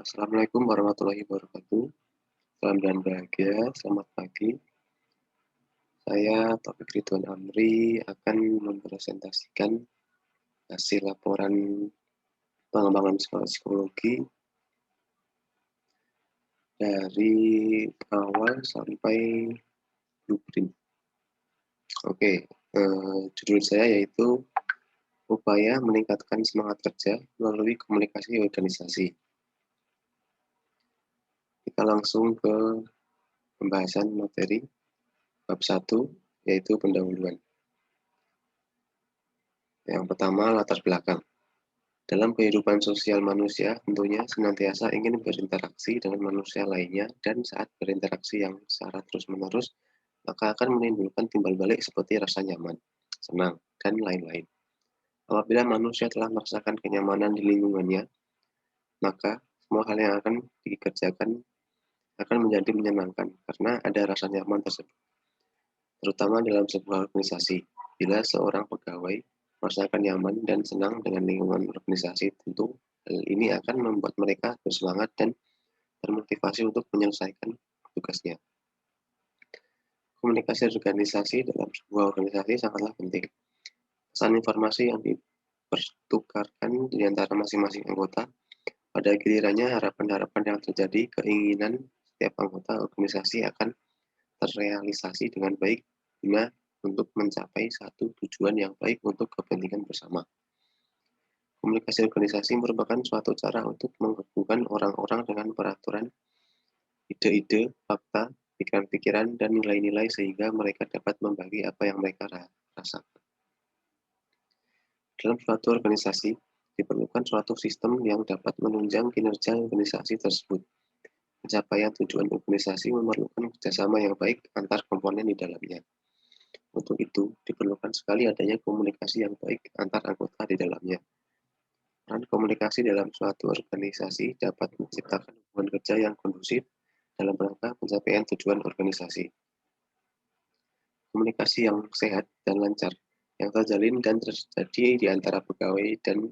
Assalamualaikum warahmatullahi wabarakatuh. Salam dan bahagia, selamat pagi. Saya Taufik Ridwan Amri akan mempresentasikan hasil laporan pengembangan psikologi dari awal sampai blueprint. Oke, judul saya yaitu upaya meningkatkan semangat kerja melalui komunikasi organisasi. Kita langsung ke pembahasan materi bab 1, yaitu pendahuluan. Yang pertama, latar belakang. Dalam kehidupan sosial manusia, tentunya senantiasa ingin berinteraksi dengan manusia lainnya, dan saat berinteraksi yang secara terus-menerus, maka akan menimbulkan timbal balik seperti rasa nyaman, senang, dan lain-lain. Apabila manusia telah merasakan kenyamanan di lingkungannya, maka semua hal yang akan dikerjakan akan menjadi menyenangkan karena ada rasa nyaman tersebut. Terutama dalam sebuah organisasi, bila seorang pegawai merasakan nyaman dan senang dengan lingkungan organisasi, tentu hal ini akan membuat mereka bersemangat dan termotivasi untuk menyelesaikan tugasnya. Komunikasi organisasi dalam sebuah organisasi sangatlah penting. Pesan informasi yang dipertukarkan di antara masing-masing anggota, pada gilirannya harapan-harapan yang terjadi, keinginan setiap anggota organisasi akan terrealisasi dengan baik guna untuk mencapai satu tujuan yang baik untuk kepentingan bersama. Komunikasi organisasi merupakan suatu cara untuk menghubungkan orang-orang dengan peraturan, ide-ide, fakta, pikiran-pikiran, dan nilai-nilai sehingga mereka dapat membagi apa yang mereka rasakan. Dalam suatu organisasi, diperlukan suatu sistem yang dapat menunjang kinerja organisasi tersebut. Pencapaian tujuan organisasi memerlukan kerjasama yang baik antar komponen di dalamnya. Untuk itu, diperlukan sekali adanya komunikasi yang baik antar anggota di dalamnya. Peran komunikasi dalam suatu organisasi dapat menciptakan hubungan kerja yang kondusif dalam rangka pencapaian tujuan organisasi. Komunikasi yang sehat dan lancar, yang terjalin dan terjadi di antara pegawai dan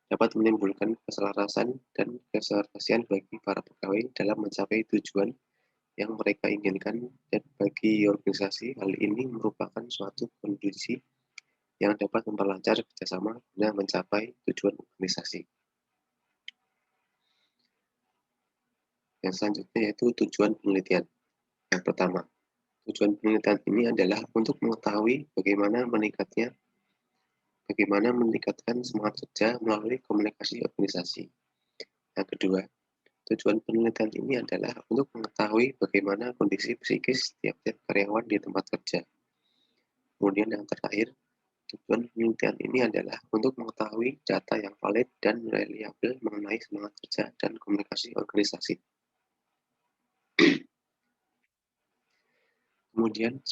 dapat menimbulkan keselarasan dan keserasian bagi para pegawai dalam mencapai tujuan yang mereka inginkan, dan bagi organisasi hal ini merupakan suatu kondisi yang dapat memperlancar kerjasama guna mencapai tujuan organisasi. Yang selanjutnya yaitu tujuan penelitian. Yang pertama, tujuan penelitian ini adalah untuk mengetahui bagaimana meningkatkan semangat kerja melalui komunikasi organisasi. Yang kedua, tujuan penelitian ini adalah untuk mengetahui bagaimana kondisi psikis tiap-tiap karyawan di tempat kerja. Kemudian yang terakhir, tujuan penelitian ini adalah untuk mengetahui data yang valid dan reliable mengenai semangat kerja dan komunikasi organisasi. Kemudian,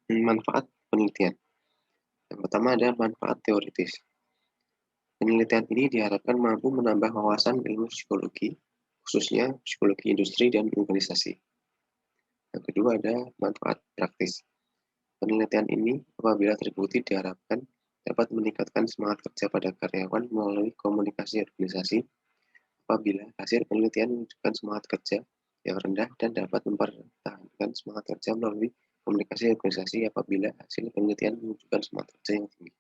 manfaat penelitian. Yang pertama ada manfaat teoritis. Penelitian ini diharapkan mampu menambah wawasan ilmu psikologi, khususnya psikologi industri dan organisasi. Yang kedua ada manfaat praktis. Penelitian ini apabila terbukti diharapkan dapat meningkatkan semangat kerja pada karyawan melalui komunikasi organisasi. Apabila hasil penelitian menunjukkan semangat kerja yang rendah dan dapat mempertahankan semangat kerja melalui komunikasi organisasi apabila hasil penelitian menunjukkan semangat kerja yang tinggi.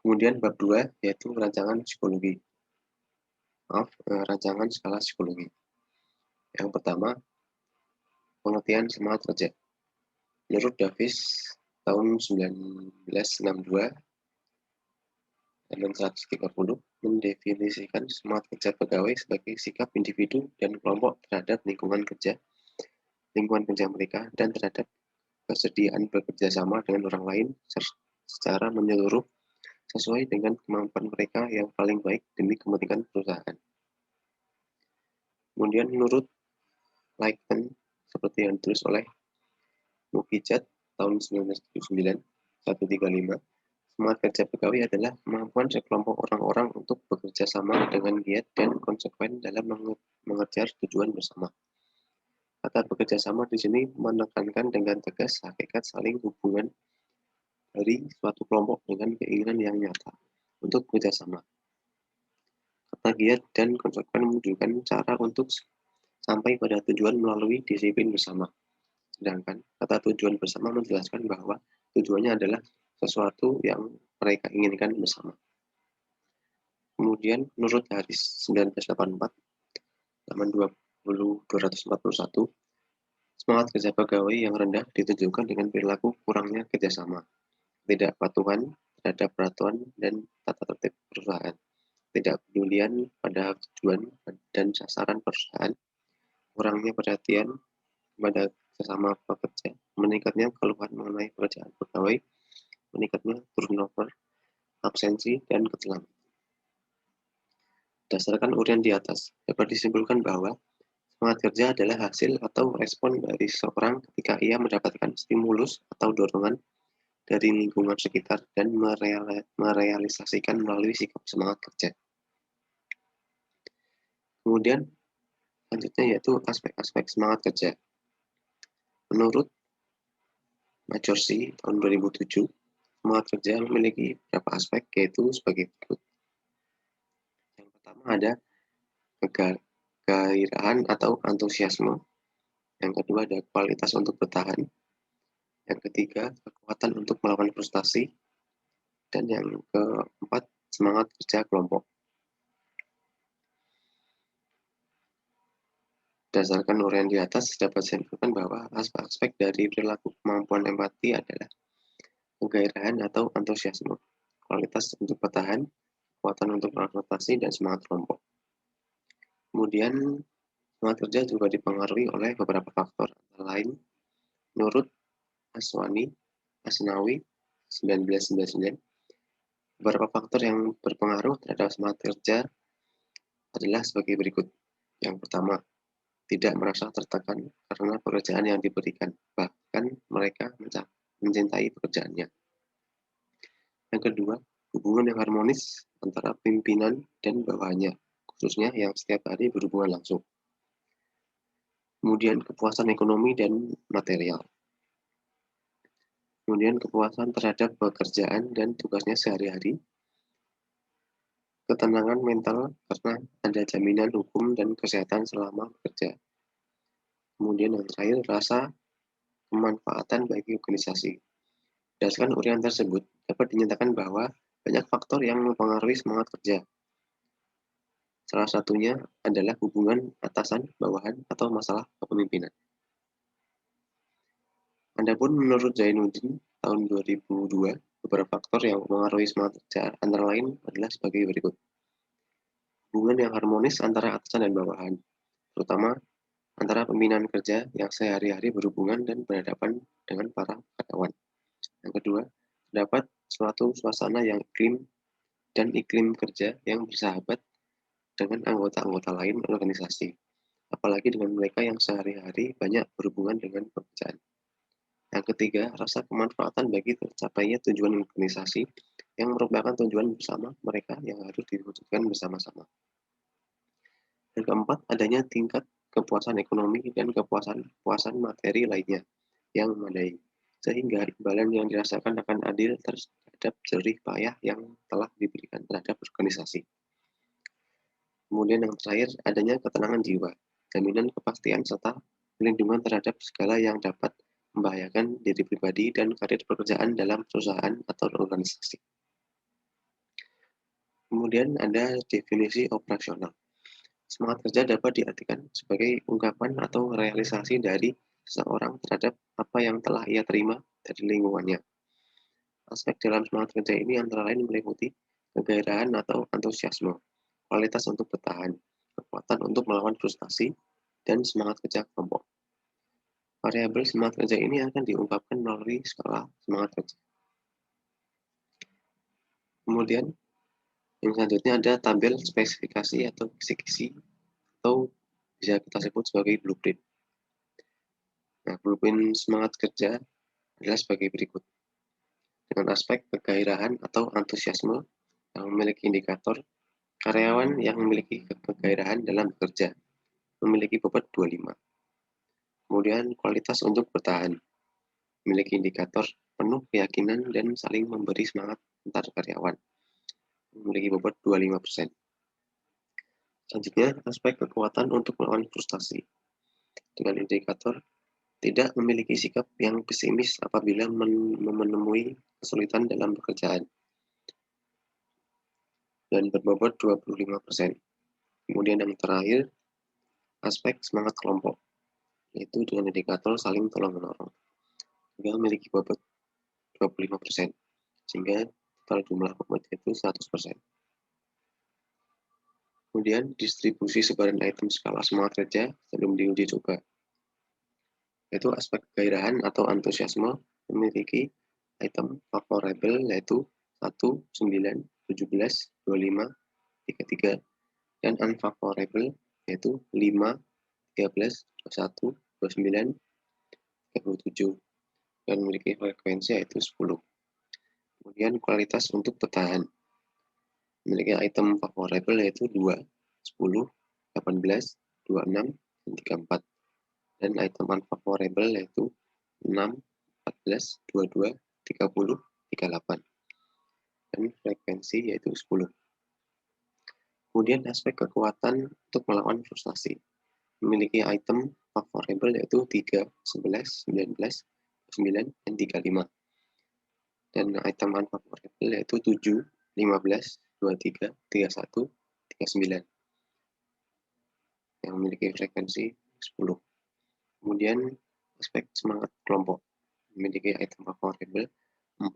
Kemudian bab 2 yaitu rancangan psikologi. Rancangan skala psikologi. Yang pertama, pengertian semangat kerja. Menurut Davis tahun 1962 halaman 130 mendefinisikan semangat kerja pegawai sebagai sikap individu dan kelompok terhadap lingkungan kerja mereka, dan terhadap kesediaan bekerja sama dengan orang lain secara menyeluruh sesuai dengan kemampuan mereka yang paling baik demi kepentingan perusahaan. Kemudian menurut Leighton, seperti yang ditulis oleh Mukijat tahun 1979, 135, semangat kerja pegawai adalah kemampuan sekelompok orang-orang untuk bekerja sama dengan giat dan konsekuen dalam mengejar tujuan bersama. Kata bekerja sama di sini menekankan dengan tegas hakikat saling hubungan dari suatu kelompok dengan keinginan yang nyata untuk bekerja sama. serta giat dan konsekuen menunjukkan cara untuk sampai pada tujuan melalui disiplin bersama. Sedangkan kata tujuan bersama menjelaskan bahwa tujuannya adalah sesuatu yang mereka inginkan bersama. Kemudian menurut Haris 1984, halaman 20241, semangat kerja pegawai yang rendah ditunjukkan dengan perilaku kurangnya kerjasama, ketidakpatuhan terhadap peraturan dan tata tertib perusahaan, tidak pedulian pada tujuan dan sasaran perusahaan, kurangnya perhatian kepada sesama pekerja, meningkatnya keluhan mengenai pekerjaan pegawai, meningkatnya turnover, absensi, dan ketelangan. Berdasarkan uraian di atas, dapat disimpulkan bahwa semangat kerja adalah hasil atau respon dari seseorang ketika ia mendapatkan stimulus atau dorongan dari lingkungan sekitar dan merealisasikan melalui sikap semangat kerja. Kemudian, selanjutnya yaitu aspek-aspek semangat kerja. Menurut Majorsy tahun 2007, semangat kerja memiliki beberapa aspek, yaitu sebagai berikut. Yang pertama ada kegairahan atau antusiasme. Yang kedua ada kualitas untuk bertahan. Yang ketiga, kekuatan untuk melawan frustasi. Dan yang keempat, semangat kerja kelompok. Berdasarkan uraian di atas, dapat disimpulkan bahwa aspek-aspek dari perilaku kemampuan empati adalah kegairahan atau antusiasme, kualitas untuk bertahan, kekuatan untuk beradaptasi, dan semangat kelompok. Kemudian, semangat kerja juga dipengaruhi oleh beberapa faktor, antara lain menurut Asnawi 1999, beberapa faktor yang berpengaruh terhadap semangat kerja adalah sebagai berikut. Yang pertama, tidak merasa tertekan karena pekerjaan yang diberikan, bahkan mereka mencintai pekerjaannya. Yang kedua, hubungan yang harmonis antara pimpinan dan bawahannya, khususnya yang setiap hari berhubungan langsung. Kemudian kepuasan ekonomi dan material. Kemudian kepuasan terhadap pekerjaan dan tugasnya sehari-hari. Ketenangan mental karena ada jaminan hukum dan kesehatan selama bekerja. Kemudian yang terakhir, rasa kemanfaatan bagi organisasi. Berdasarkan uraian tersebut, dapat dinyatakan bahwa banyak faktor yang mempengaruhi semangat kerja. Salah satunya adalah hubungan atasan, bawahan, atau masalah kepemimpinan. Adapun menurut Zainuddin tahun 2002, beberapa faktor yang mempengaruhi semangat kerja antara lain adalah sebagai berikut. Hubungan yang harmonis antara atasan dan bawahan, terutama antara pimpinan kerja yang sehari-hari berhubungan dan berhadapan dengan para karyawan. Yang kedua, terdapat suatu suasana yang iklim kerja yang bersahabat dengan anggota-anggota lain organisasi, apalagi dengan mereka yang sehari-hari banyak berhubungan dengan pekerjaan. Yang ketiga, rasa kemanfaatan bagi tercapainya tujuan organisasi yang merupakan tujuan bersama mereka yang harus diwujudkan bersama-sama. Yang keempat, adanya tingkat kepuasan ekonomi dan kepuasan materi lainnya yang memadai, sehingga imbalan yang dirasakan akan adil terhadap jerih payah yang telah diberikan terhadap organisasi. Kemudian yang terakhir, adanya ketenangan jiwa, jaminan kepastian, serta perlindungan terhadap segala yang dapat membahayakan diri pribadi dan karir pekerjaan dalam perusahaan atau organisasi. Kemudian ada definisi operasional. Semangat kerja dapat diartikan sebagai ungkapan atau realisasi dari seseorang terhadap apa yang telah ia terima dari lingkungannya. Aspek dalam semangat kerja ini antara lain meliputi kegairahan atau antusiasme, kualitas untuk bertahan, kekuatan untuk melawan frustasi, dan semangat kerja kelompok. Variabel semangat kerja ini akan diungkapkan melalui skala semangat kerja. Kemudian, yang selanjutnya ada tabel spesifikasi atau kisi-kisi, atau bisa kita sebut sebagai blueprint. Nah, blueprint semangat kerja adalah sebagai berikut. Dengan aspek kegairahan atau antusiasme yang memiliki indikator, karyawan yang memiliki kegairahan dalam bekerja memiliki bobot 25. Kemudian kualitas untuk bertahan, memiliki indikator penuh keyakinan dan saling memberi semangat antar karyawan, memiliki bobot 25%. Selanjutnya, aspek kekuatan untuk melawan frustasi. Dengan indikator tidak memiliki sikap yang pesimis apabila menemui kesulitan dalam pekerjaan dan berbobot 25%. Kemudian yang terakhir, aspek semangat kelompok, yaitu dengan indikator saling tolong-menolong, juga memiliki bobot 25%, sehingga total jumlah bobotnya itu 100%. Kemudian distribusi sebaran item skala semangat kerja sebelum diuji coba, yaitu aspek kegairahan atau antusiasme memiliki item favorable yaitu 1, 9, 17, 25, 33, dan unfavorable yaitu 5, 13, 21, 29, 37, dan memiliki frekuensi yaitu 10. Kemudian kualitas untuk bertahan memiliki item favorable yaitu 2, 10, 18, 26, dan 34. Dan item unfavorable yaitu 6, 14, 22, 30, 38. Dan frekuensi yaitu 10. Kemudian aspek kekuatan untuk melawan frustasi. Memiliki item favorable yaitu 3, 11, 19, 9, dan 35. Dan item unfavorable yaitu 7, 15, 23, 31, 39. Yang memiliki frekuensi 10. Kemudian aspek semangat kelompok. Memiliki item favorable 4,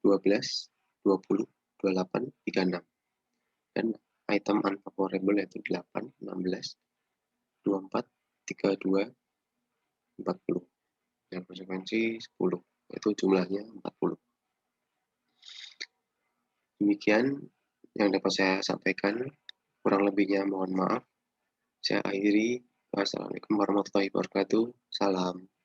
12, 20, 28, 36. Dan item unfavorable yaitu 8, 16, 24, 32, 40. Yang frekuensi 10, yaitu jumlahnya 40. Demikian yang dapat saya sampaikan. Kurang lebihnya mohon maaf. Saya akhiri. Wassalamualaikum warahmatullahi wabarakatuh. Salam.